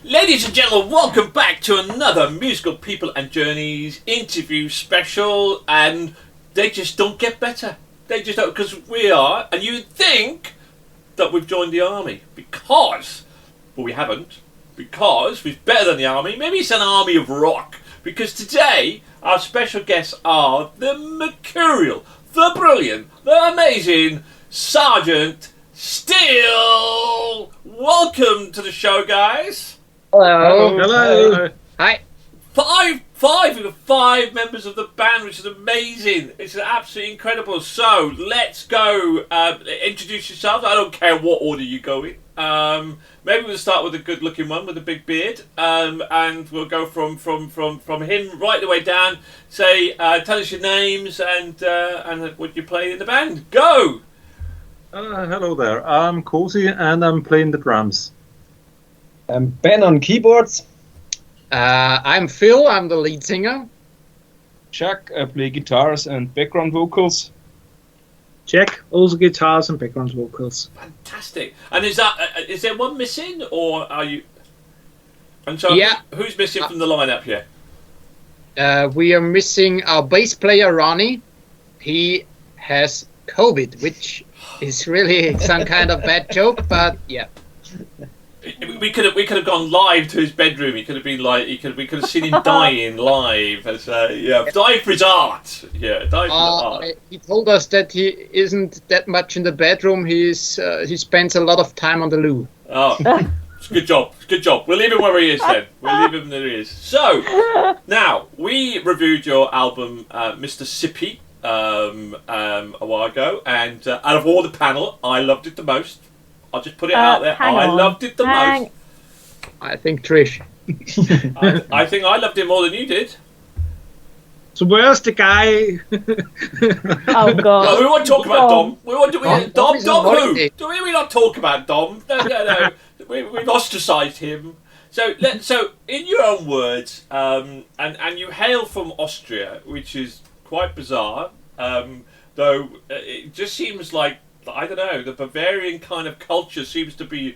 Ladies and gentlemen, welcome back to another Musical People and Journeys interview special, and they just don't get better. They just don't, because we are, and you'd think that we've joined the army, because, well, we haven't, because we're better than the army. Maybe it's an army of rock, because today our special guests are the mercurial, the brilliant, the amazing Sergeant Steele. Welcome to the show, guys. Hello. Hello. Hi. We've got 5 members of the band, which is amazing. It's absolutely incredible. So let's go. Introduce yourselves. I don't care what order you go in. Maybe we'll start with a good-looking one with a big beard, and we'll go from him right the way down. Say, tell us your names and what you play in the band. Go. Hello there. I'm Cozy and I'm playing the drums. I'm Ben on keyboards. I'm Phil. I'm the lead singer. Chuck, I play guitars and background vocals. Jack, also guitars and background vocals. Fantastic. And is there one missing, or are you? And so, Yeah. Who's missing from the lineup here? We are missing our bass player Ronnie. He has COVID, which is really some kind of bad joke, but yeah. We could have gone live to his bedroom. He could have been like we could have seen him dying live as dying for his art. Yeah, dying for the art. He told us that he isn't that much in the bedroom. He spends a lot of time on the loo. Oh, it's good job. Good job. We'll leave him where he is then. We'll leave him where he is. So now we reviewed your album, Mr. Sippy, a while ago, and out of all the panel, I loved it the most. I'll just put it out there. I loved it the most. I think Trish. I think I loved it more than you did. So where's the guy? Oh God! No, we won't talk about Dom. We won't. Dom who? Do we not talk about Dom? No. We've ostracised him. So in your own words, and you hail from Austria, which is quite bizarre. Though it just seems like, I don't know, the Bavarian kind of culture seems to be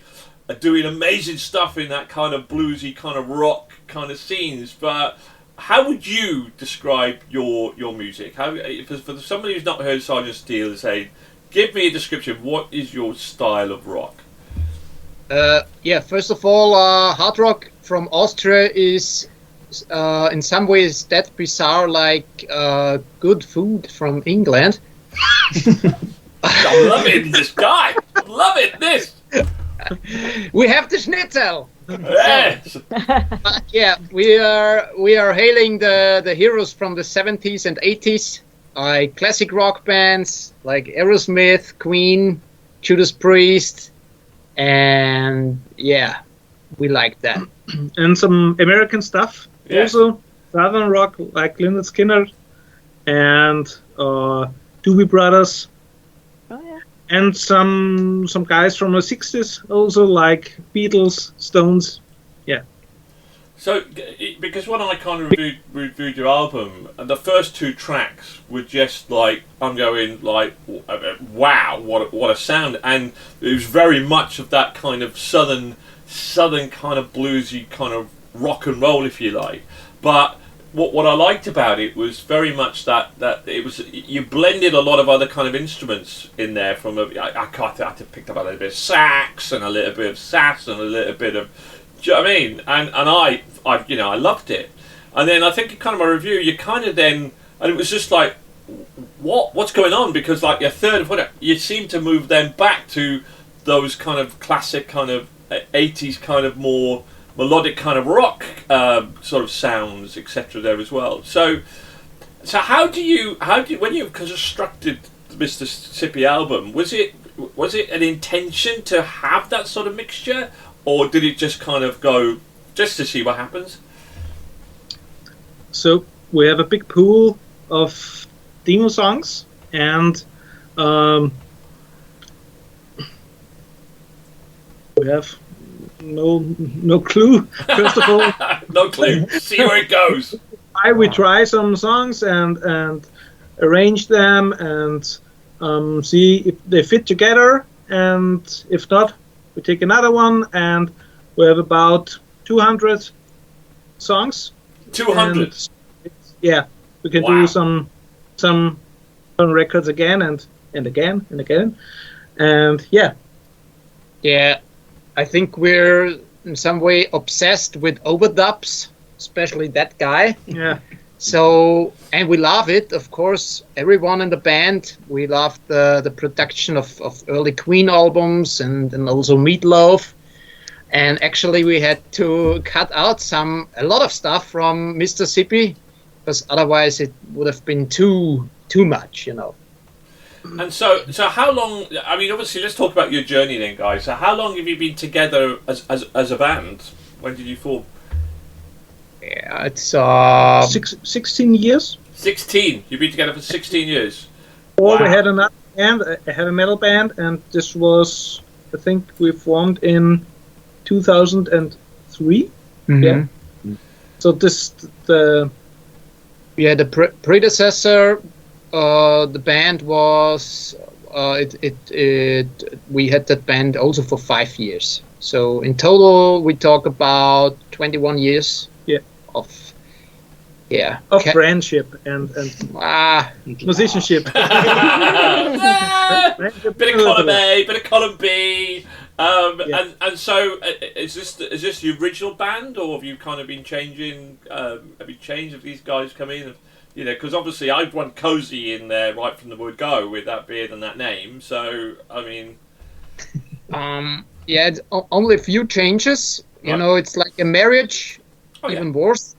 doing amazing stuff in that kind of bluesy, kind of rock kind of scenes. But how would you describe your music? How, for somebody who's not heard Sergeant Steele, say, give me a description. What is your style of rock? First of all, hard rock from Austria is in some ways that bizarre, like good food from England. I'm loving this guy. I'm loving this. We have the schnitzel. Yes. Yeah, we are hailing the heroes from the 70s and 80s, like classic rock bands like Aerosmith, Queen, Judas Priest, and yeah, we like that. And some American stuff. Yeah. Also, Southern rock like Lynyrd Skynyrd and Doobie Brothers. Oh yeah. And some guys from the 60s also, like Beatles, Stones. Yeah. So, because when I kind of reviewed your album, and the first 2 tracks were just like, I'm going like, wow, what a sound, and it was very much of that kind of southern kind of bluesy kind of rock and roll, if you like. But what I liked about it was very much that it was, you blended a lot of other kind of instruments in there. From I had to pick up a little bit of sax and a little bit of sass and a little bit of, do you know what I mean? And I loved it. And then I think in kind of my review, you kind of then, and it was just like, what's going on? Because like your third, you seem to move then back to those kind of classic kind of 80s kind of more melodic kind of rock sort of sounds, etc. there as well. So how do you when you constructed the Mr. Sippy album, was it an intention to have that sort of mixture, or did it just kind of go just to see what happens? So we have a big pool of demo songs, and we have no clue. First of all, no clue. See where it goes. We try some songs and arrange them and see if they fit together, and if not, we take another one, and we have about 200 songs. 200. And yeah, we can Wow. do some records again and again and again, and yeah. Yeah, I think we're in some way obsessed with overdubs, especially that guy. Yeah. So, and we love it, of course. Everyone in the band, we love the production of early Queen albums and also Meatloaf. And actually, we had to cut out a lot of stuff from Mississippi, because otherwise it would have been too much, you know. And so how long? I mean, obviously, let's talk about your journey then, guys. So, how long have you been together as a band? When did you form? Yeah, it's 16 years. 16. You've been together for 16 years. Or we Wow. had another band, a heavy metal band, and this was, I think, we formed in 2003. Yeah. So the predecessor. The band was we had that band also for 5 years. So in total, we talk about 21 years. Yeah. Of friendship and musicianship. Bit of column A, bit of column B. Yeah. And so is this the original band, or have you kind of been changing? Have you changed? Have these guys come in? You know, because obviously I've run Cozy in there right from the word go with that beard and that name. So I mean, it's only a few changes. You Right. know, it's like a marriage, Oh, yeah. even worse.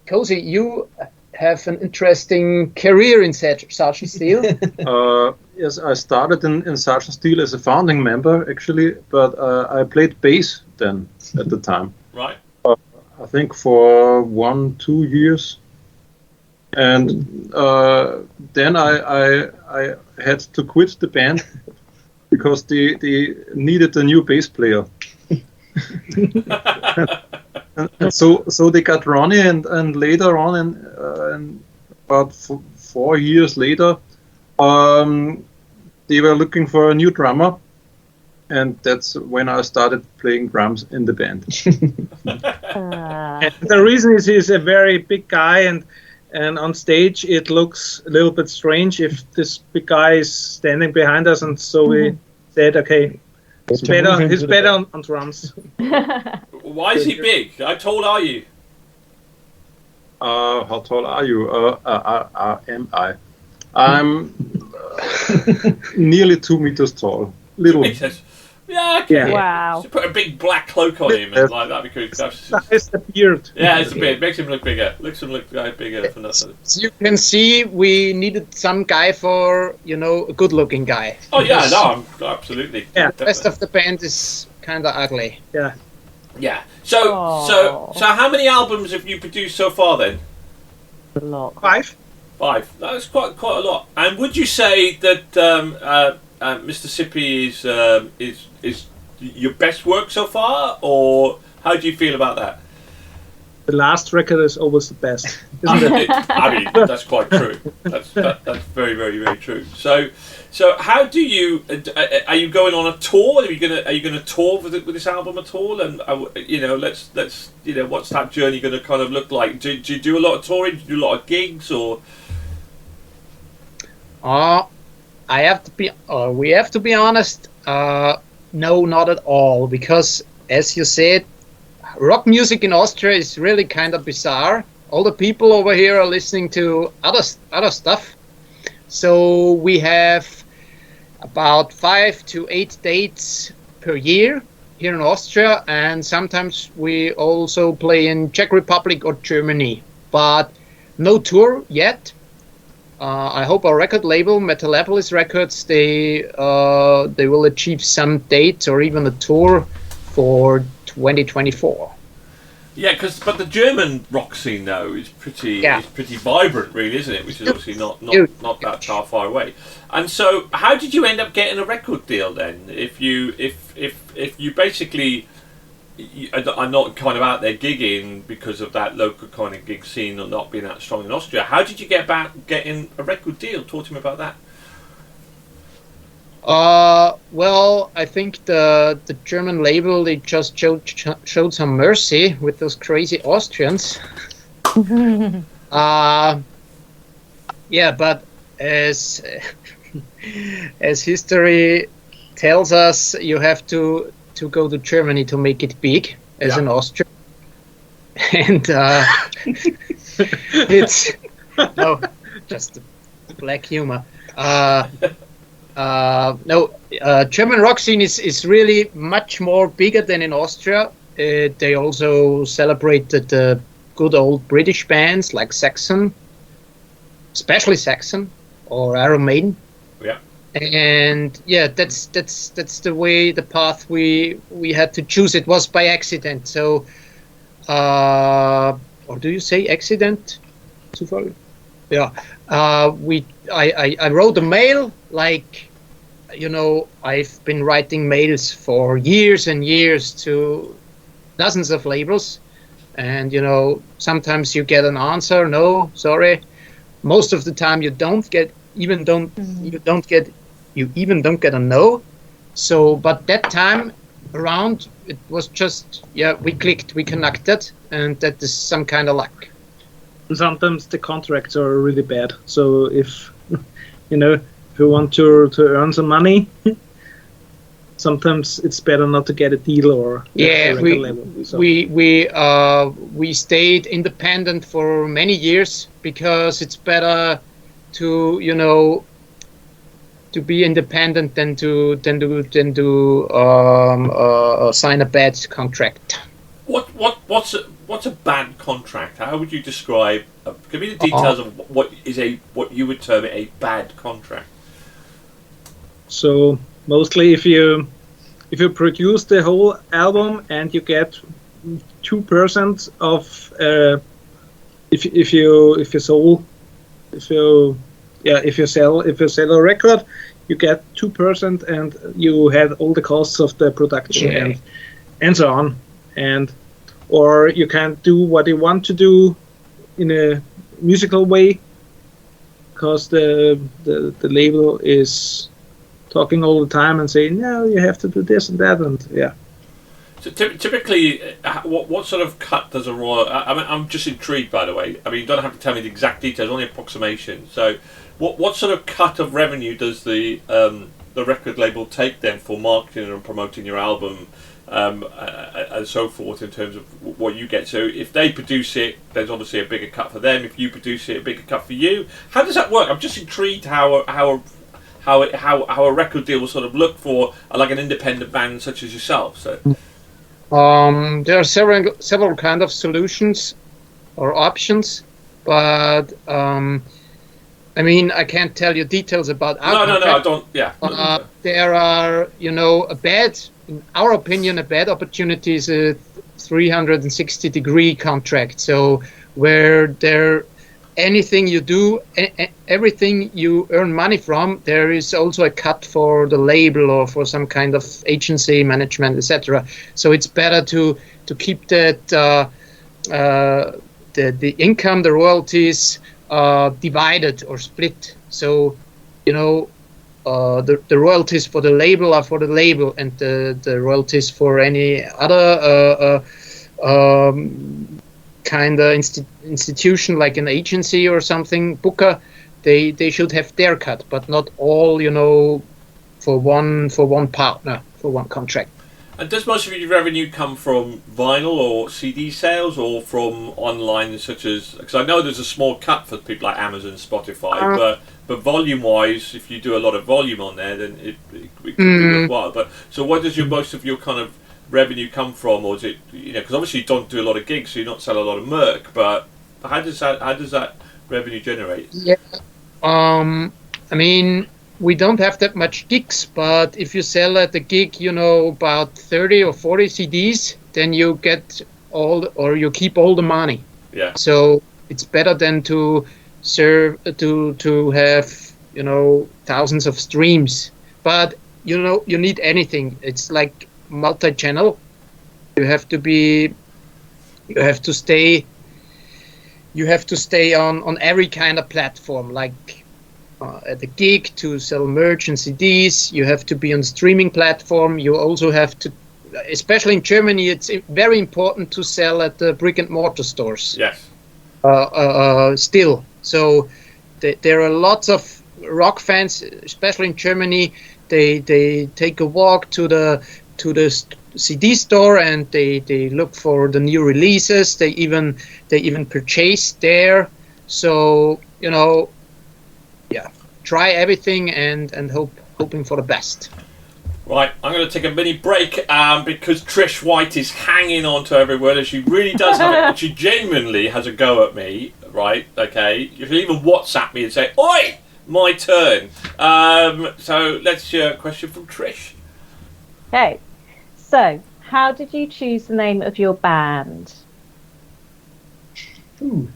Cozy, you have an interesting career in Sergeant Steel. Yes, I started in Sergeant Steel as a founding member, actually, but I played bass then at the time. right. I think for 1-2 years, and then I had to quit the band because they needed a new bass player. and so they got Ronnie, and later on, and about 4 years later, they were looking for a new drummer, and that's when I started playing drums in the band. And the reason is he's a very big guy, and on stage it looks a little bit strange if this big guy is standing behind us, and so we said, okay, he's better on drums. Why is he big? How tall are you? How tall are you? Am I? I'm nearly 2 meters tall. Little. He says, yeah, okay. Yeah. Wow. Just put a big black cloak on him and like that because It's the beard. yeah, it's a bit. Makes him look bigger. Makes him look bigger from that side. As you can see, we needed some guy for, you know, a good-looking guy. Oh yeah, no, absolutely. Yeah. The rest of the band is kind of ugly. Yeah. Yeah. So Aw. how many albums have you produced so far then? A lot. 5. 5. That's quite a lot. And would you say that Mississippi is your best work so far, or how do you feel about that? The last record is always the best, isn't it? I mean, that's quite true. That's very, very, very true. So how do you? Are you going on a tour? Are you gonna tour with this album at all? And you know, let's what's that journey going to kind of look like? Do you do a lot of touring? Do you do a lot of gigs or? We have to be honest. No, not at all, because as you said, rock music in Austria is really kind of bizarre. All the people over here are listening to other stuff. So we have about 5 to 8 dates per year here in Austria, and sometimes we also play in Czech Republic or Germany, but no tour yet. I hope our record label, Metalopolis Records, they will achieve some dates or even a tour for 2024. Yeah, but the German rock scene though is pretty vibrant, really, isn't it? Which is obviously not that far away. And so, how did you end up getting a record deal then? If you basically are not kind of out there gigging because of that local kind of gig scene or not being that strong in Austria, how did you get about getting a record deal? Talk to me about that. Well, I think the German label, they just showed some mercy with those crazy Austrians. Yeah, but as as history tells us, you have to go to Germany to make it big as an Austrian, and it's no, just black humor. German rock scene is really much more bigger than in Austria. They also celebrated the good old British bands like Saxon, especially Saxon or Iron Maiden. Yeah. And yeah, that's the way, the path we had to choose. It was by accident. So, or do you say accident? Zufall? Yeah. I wrote a mail, like, I've been writing mails for years and years to dozens of labels, and sometimes you get an answer, no, sorry. Most of the time you even don't get a no. So, but that time around, it was just, we clicked, we connected, and that is some kind of luck. Sometimes the contracts are really bad. So if if you want to earn some money, sometimes it's better not to get a deal or a record label. So. We stayed independent for many years because it's better to be independent than to sign a bad contract. What's a bad contract? How would you describe? Give me the details of what you would term a bad contract. So mostly, if you produce the whole album and you get 2% of if you sell a record, you get 2% and you had all the costs of the production and so on, or you can do what you want to do in a musical way because the label is talking all the time and saying, no, you have to do this and that, and So typically, what sort of cut does a royal? I'm just intrigued, by the way. I mean, you don't have to tell me the exact details, only approximation. So, what sort of cut of revenue does the record label take then for marketing and promoting your album, and so forth, in terms of what you get? So, if they produce it, there's obviously a bigger cut for them. If you produce it, a bigger cut for you. How does that work? I'm just intrigued how a record deal will sort of look for like an independent band such as yourself. So. There are several kind of solutions or options, but I mean, I can't tell you details about our No, I don't. Yeah. There are, in our opinion, a bad opportunity is a 360-degree contract. So where anything you do, everything you earn money from, there is also a cut for the label or for some kind of agency management, etc. So it's better to keep that the income, the royalties divided or split. So the royalties for the label are for the label, and the royalties for any other kind of institution like an agency or something, booker, they should have their cut, but not all, for one partner, for one contract. And does most of your revenue come from vinyl or CD sales, or from online, such as? Because I know there's a small cut for people like Amazon, Spotify, but volume-wise, if you do a lot of volume on there, then it could be worthwhile. But so, what does most of your kind of revenue come from, or is it, because obviously you don't do a lot of gigs, so you don't sell a lot of merch, but how does that revenue generate? Yeah, I mean, we don't have that much gigs, but if you sell at the gig, about 30 or 40 CDs, then you get you keep all the money. Yeah. So it's better than to have thousands of streams, but you need anything. It's like multi-channel. You have to stay on every kind of platform, like at a gig to sell merch and CDs. You have to be on streaming platform. You also have to, especially in Germany, it's very important to sell at the brick and mortar stores. Yes. Still, so there are lots of rock fans, especially in Germany. They take a walk to the CD store and they look for the new releases. They even purchase there. So try everything and hoping for the best. Right, I'm going to take a mini break because Trish White is hanging on to every word, and she really does have it. And she genuinely has a go at me, right? Okay, you can even WhatsApp me and say, "Oi, my turn." So let's hear a question from Trish. Okay, so how did you choose the name of your band? Ooh.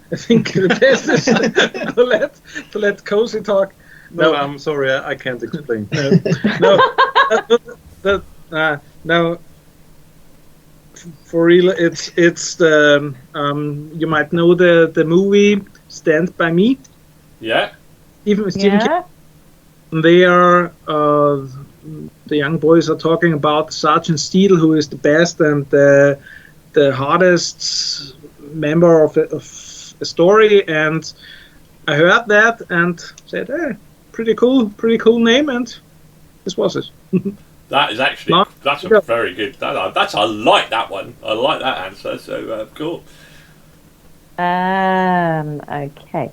I think the best is to let Cozy talk. No, I'm sorry, I can't explain. No. For real, it's the you might know the movie Stand By Me. Yeah. Even with Jim Yeah. they are the young boys are talking about Sergeant Steele, who is the best and the hardest member of a story, and I heard that and said, pretty cool name, and this was it. That is actually, that's a very good, I like that one. I like that answer, so cool. Okay.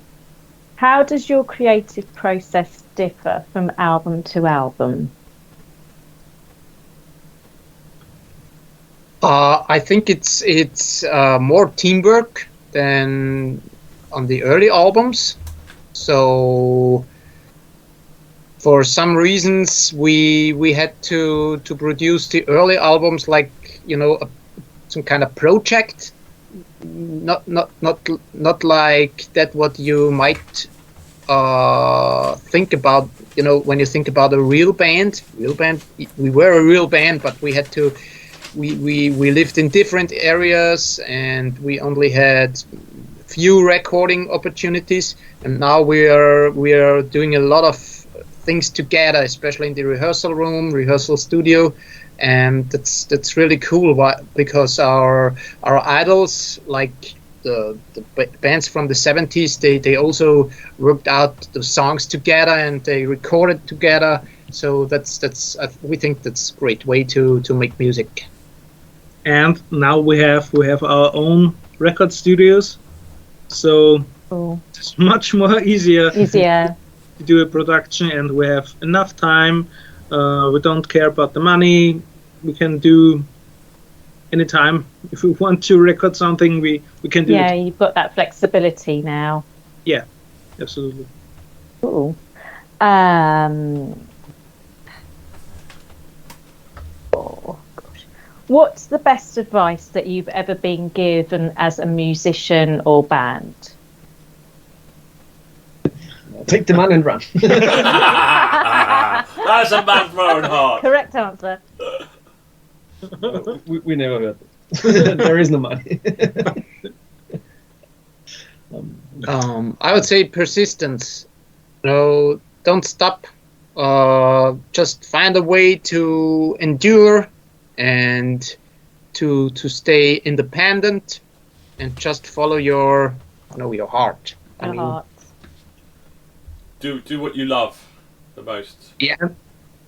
How does your creative process differ from album to album? I think it's more teamwork than on the early albums. So for some reasons we had to produce the early albums like some kind of project, not like that what you might think about when you think about a real band. We were a real band, but we had to we lived in different areas and we only had few recording opportunities, and now we are doing a lot of things together, especially in the rehearsal studio, and that's really cool. Because our idols, like the bands from the 70s, they also worked out the songs together and they recorded together. So we think that's a great way to make music. And now we have our own record studios, so it's much more easier to do a production, and we have enough time. We don't care about the money. We can do anytime. If we want to record something, we can do it. Yeah, you've got that flexibility now. Yeah, absolutely. Cool. What's the best advice that you've ever been given as a musician or band? Take the man and run. That's a man for own heart. Correct answer. we never heard it. There is no money. I would say persistence. Don't stop. Just find a way to endure and to stay independent, and just follow your heart. Heart. Do what you love the most. Yeah.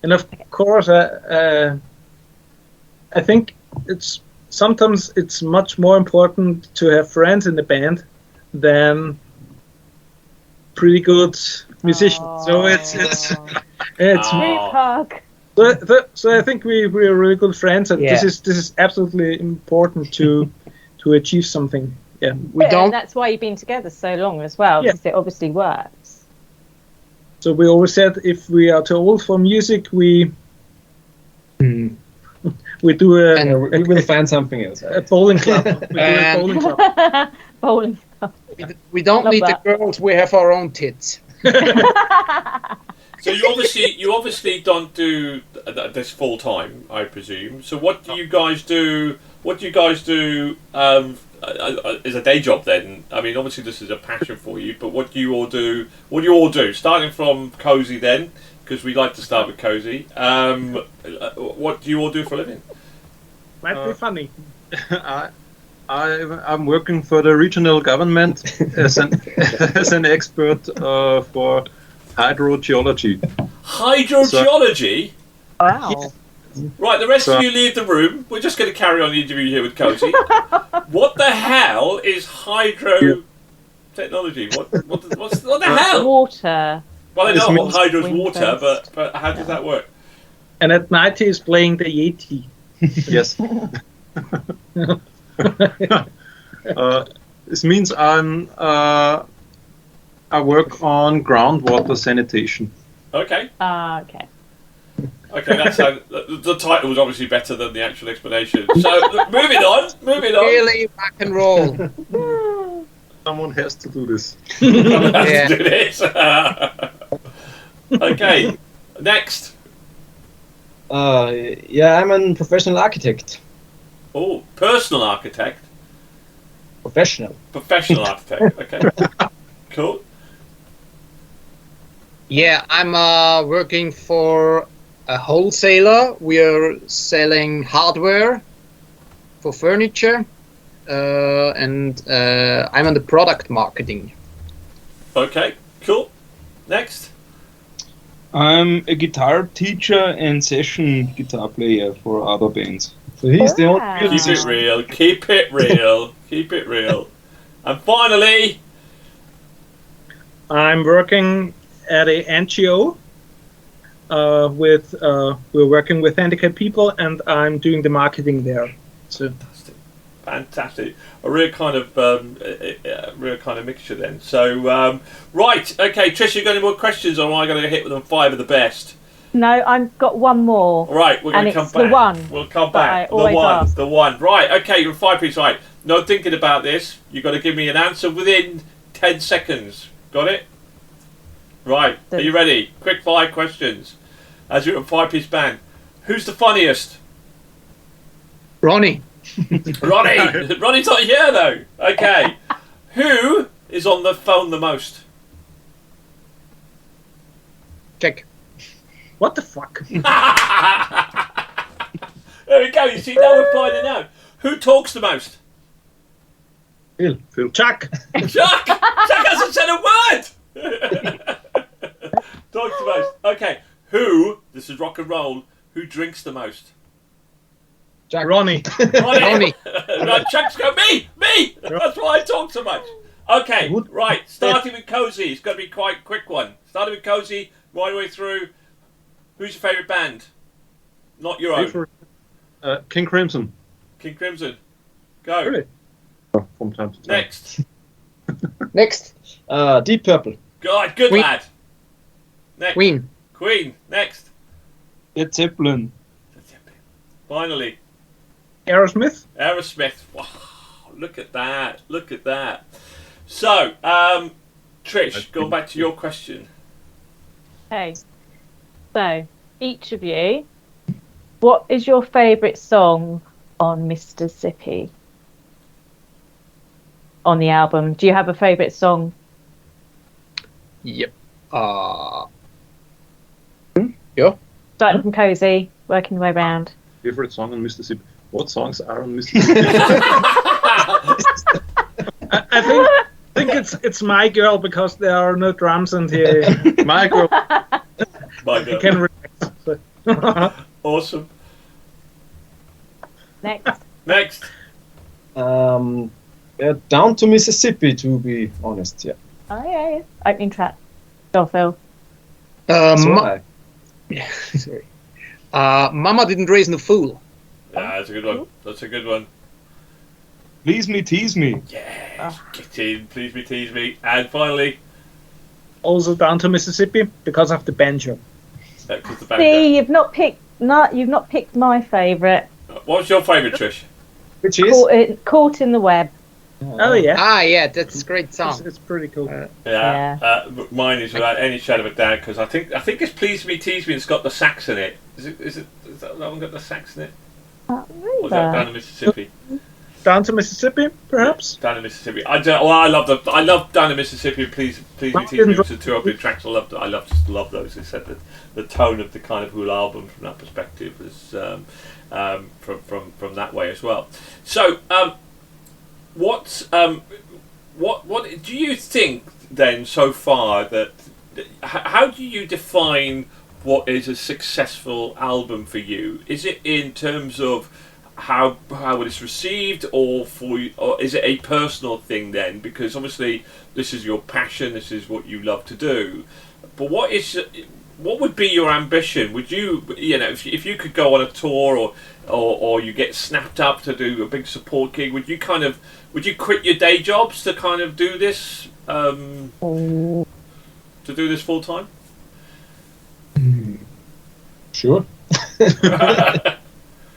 And of course, I think sometimes it's much more important to have friends in the band than pretty good musicians. So it's Group hug. So I think we're really good friends, and this is absolutely important to achieve something. Yeah, That's why you've been together so long as well, because it obviously works. So we always said if we are too old for music, we do we will find something else. a bowling club. We do a bowling club. Bowling club. We don't Love need that. the girls. We have our own tits. So you obviously don't do this full time, I presume. So what do you guys do? What do you guys do as a day job then? I mean, obviously this is a passion for you, but what do you all do? What do you all do? Starting from Cozy then, because we like to start with Cozy. What do you all do for a living? Might be funny. I'm working for the regional government as an expert for hydrogeology. Hydrogeology? Wow. Right, the rest of you leave the room. We're just going to carry on the interview here with Cozy. What the hell is hydro technology? What the hell? Water. Well, I know what hydro is Wind water, based. but how does that work? And at night he's playing the Yeti. Yes. This means I work on groundwater sanitation. Okay. Okay. Okay, the title was obviously better than the actual explanation. So, moving on. Really rock and roll. Someone has to do this. Someone has Yeah. to do this. Okay, next. Yeah, I'm a professional architect. Oh, personal architect. Professional. architect. Okay. Cool. Yeah, I'm working for a wholesaler. We are selling hardware for furniture, and I'm on the product marketing. Okay, cool. Next. I'm a guitar teacher and session guitar player for other bands. So he's the only Wow. real Keep it musician. real. Keep it real. Keep it real. And finally, I'm working at a NGO. We're working with handicapped people, and I'm doing the marketing there. So fantastic. A real kind of mixture then. So right, okay, Trish, you got any more questions, or am I going to hit with them 5 of the best? No, I've got one more. All right, we're going And to come it's back. the one We'll come that back. I always ask. The one. Right, okay, you're 5 pieces. Right. No thinking about this. You've got to give me an answer within 10 seconds. Got it? Right. Are you ready? Quick 5 questions. As you're a 5-piece band, who's the funniest? Ronnie. Ronnie. Ronnie's not here though. Okay. Who is on the phone the most? Check. what the fuck? There we go. You see, now we're finding out. Who talks the most? Phil. Chuck. Chuck! Chuck hasn't said a word! Talks the most. Okay. Who, this is rock and roll, who drinks the most? Ronnie. Ronnie. Right, Chuck's go, me! That's why I talk so much. Okay, right, starting with Cozy. It's got to be quite a quick one. Starting with Cozy, right the way through. Who's your favourite band? Not your own. King Crimson. King Crimson. Go. Really? From time to time. Next. Next. Deep Purple. God, good Queen. lad. Next. Queen. Next. Led Zeppelin. Finally, Aerosmith. Aerosmith. Wow, look at that. So, Trish, going back to your question. Okay. So, each of you, what is your favourite song on Mr. Zippy? On the album. Do you have a favourite song? Yep. Starting from Cozy, working the way round. Favorite song on Mississippi. What songs are on Mississippi? I think it's My Girl because there are no drums and he My Girl. My God. can relax. So. Awesome. Next. Down to Mississippi, to be honest. Yeah. Oh, yeah. Opening track. Go, Phil. Sorry. Mama didn't raise no fool. Yeah, that's a good one. Please Me, Tease Me. Yeah, get in, please me, tease me. And finally, Also down to Mississippi because of the banjo. 'cause the banjo. See, you've not picked my favourite. What's your favourite, Trish? Which is? Caught in the Web. Oh yeah. Yeah, that's a great song. It's pretty cool. Mine is without any shadow of a doubt because I think it's Please Me, Tease Me. It's got the sax in it. Is that one got the sax in it? Or is that down in Mississippi? Down to Mississippi, perhaps. Down in Mississippi. I love Down in Mississippi. Please me teach me the two opening tracks. Just love those. They said that the tone of the kind of Who album from that perspective was from that way as well. So, what do you think then so far that? How do you define what is a successful album for you? Is it in terms of how it is received, or is it a personal thing then? Because obviously this is your passion, this is what you love to do. But what would be your ambition? Would you if you could go on a tour or you get snapped up to do a big support gig, would you quit your day jobs to kind of do this full time? Sure.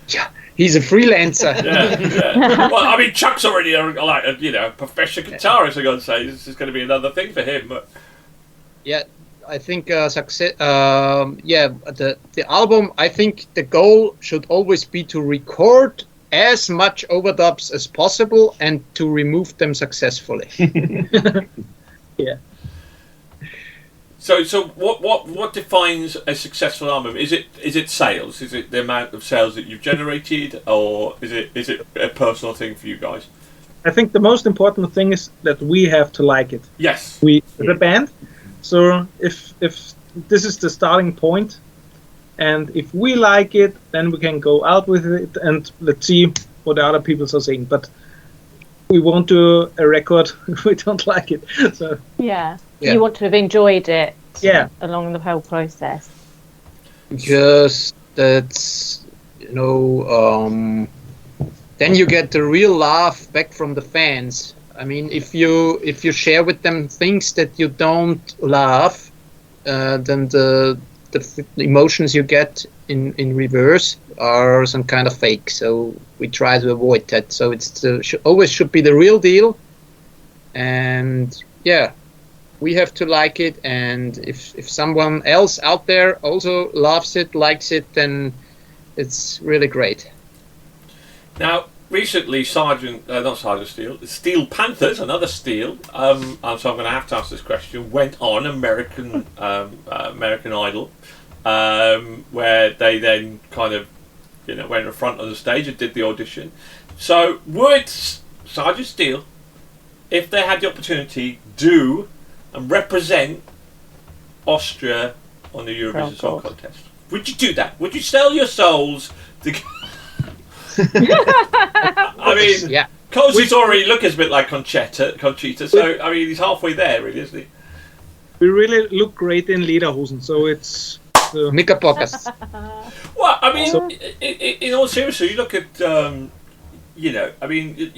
Yeah, he's a freelancer. Yeah. Well, I mean, Chuck's already a professional guitarist. I'm going to say this is going to be another thing for him. But Yeah, I think success. The album. I think the goal should always be to record as much overdubs as possible and to remove them successfully. Yeah. So what defines a successful album? Is it sales? Is it the amount of sales that you've generated, or is it a personal thing for you guys? I think the most important thing is that we have to like it. Yes. We, the band. So if this is the starting point, and if we like it, then we can go out with it and let's see what the other people are saying. But we won't do a record if we don't like it. So Yeah. Yeah. You want to have enjoyed it Yeah. along the whole process. Because that's then you get the real laugh back from the fans. I mean, if you share with them things that you don't laugh, then the emotions you get in reverse are some kind of fake. So we try to avoid that. So it's always should be the real deal. And yeah, we have to like it. And if someone else out there also loves it, likes it, then it's really great. Now, recently, Steel Panthers, another Steel, so I'm going to have to ask this question, went on American Idol, where they then kind of, went in front of the stage and did the audition. So, would Sergeant Steel, if they had the opportunity, do and represent Austria on the Eurovision Song Contest? Would you do that? Would you sell your souls to... I mean, Yeah. Cozy's already looking a bit like Conchita, so I mean, he's halfway there, really, isn't he? We really look great in lederhosen, so it's... Knickerbockers. Well, I mean, in all seriousness, you look at, I mean,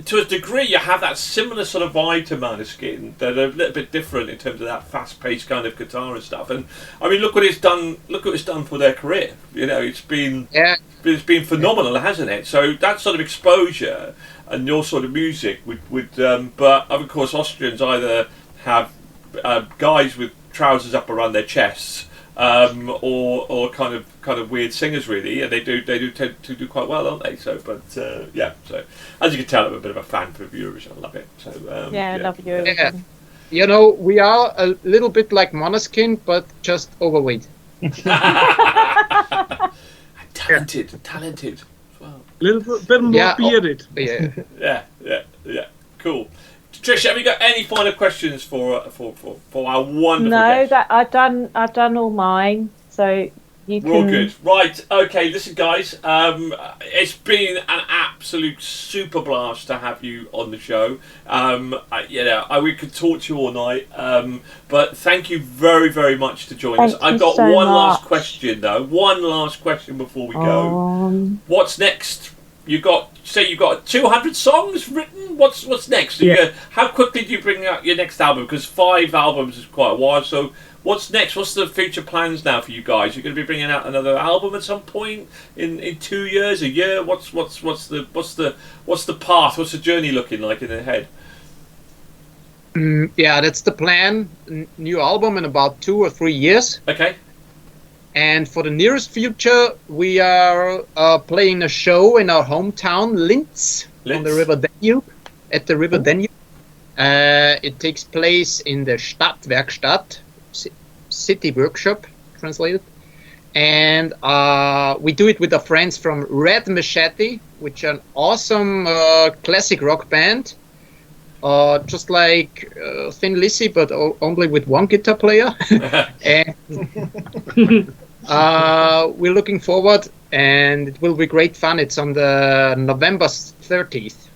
to a degree, you have that similar sort of vibe to Måneskin that are a little bit different in terms of that fast-paced kind of guitar and stuff. And I mean, look what it's done. Look what it's done for their career. It's been phenomenal, hasn't it? So that sort of exposure and your sort of music would but of course, Austrians either have guys with trousers up around their chests. Or kind of weird singers, really, and they do tend to do quite well, don't they? So, but yeah. So, as you can tell, I'm a bit of a fan for Eurovision. I love it. So, I love Eurovision. Yeah. We are a little bit like Måneskin, but just overweight. talented as well. A little bit more bearded. Yeah. Cool. Trish, have you got any final questions for our wonderful No, guest? that I've done all mine. So you can. We're all good. Right. Okay. Listen, guys. It's been an absolute super blast to have you on the show. We could talk to you all night. But thank you very, very much to join us. I've got one last question though. One last question before we go. What's next? You got 200 songs written. What's next? Yeah. How quickly do you bring out your next album? Because 5 albums is quite a while. So what's next? What's the future plans now for you guys? You're going to be bringing out another album at some point in 2 years, a year. What's the path? What's the journey looking like in ahead? Yeah, that's the plan. New album in about 2 or 3 years. Okay. And for the nearest future, we are playing a show in our hometown, Linz, on the River Danube, at the River Danube. It takes place in the Stadtwerkstatt, city workshop, translated. And we do it with our friends from Red Machete, which are an awesome classic rock band. Just like Thin Lizzy, but only with one guitar player. And we're looking forward, and it will be great fun. It's on the November 30th.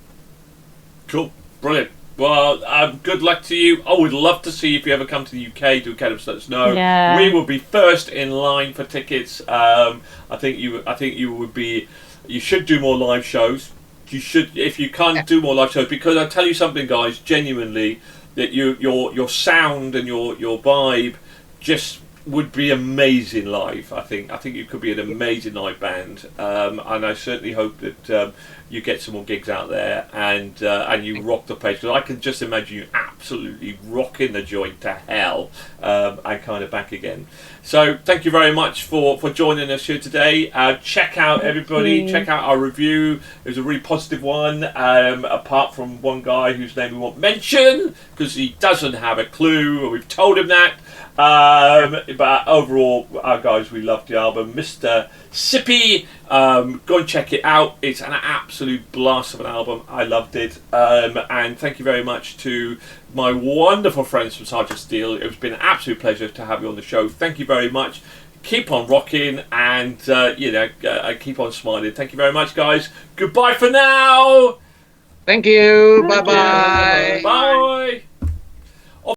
Cool, brilliant. Well, good luck to you. I would love to see if you ever come to the UK to kind of let us know. Yeah. We will be first in line for tickets. I think you would be. You should do more live shows. You should, if you can't do more live shows, because I'll tell you something, guys. Genuinely, that your sound and your vibe just would be amazing live. I think you could be an amazing live band, and I certainly hope that you get some more gigs out there and you rock the place. Because I can just imagine you absolutely rocking the joint to hell and kind of back again. So thank you very much for joining us here today. Check out everybody. Check out our review. It was a really positive one. Apart from one guy whose name we won't mention because he doesn't have a clue. We've told him that. But overall, guys, we loved the album, Mr. Sippy. Go and check it out. It's an absolute blast of an album. I loved it. And thank you very much to my wonderful friends from Sergeant Steel. It's been an absolute pleasure to have you on the show. Thank you very much. Keep on rocking and keep on smiling. Thank you very much, guys. Goodbye for now. Thank you. Bye-bye. Bye.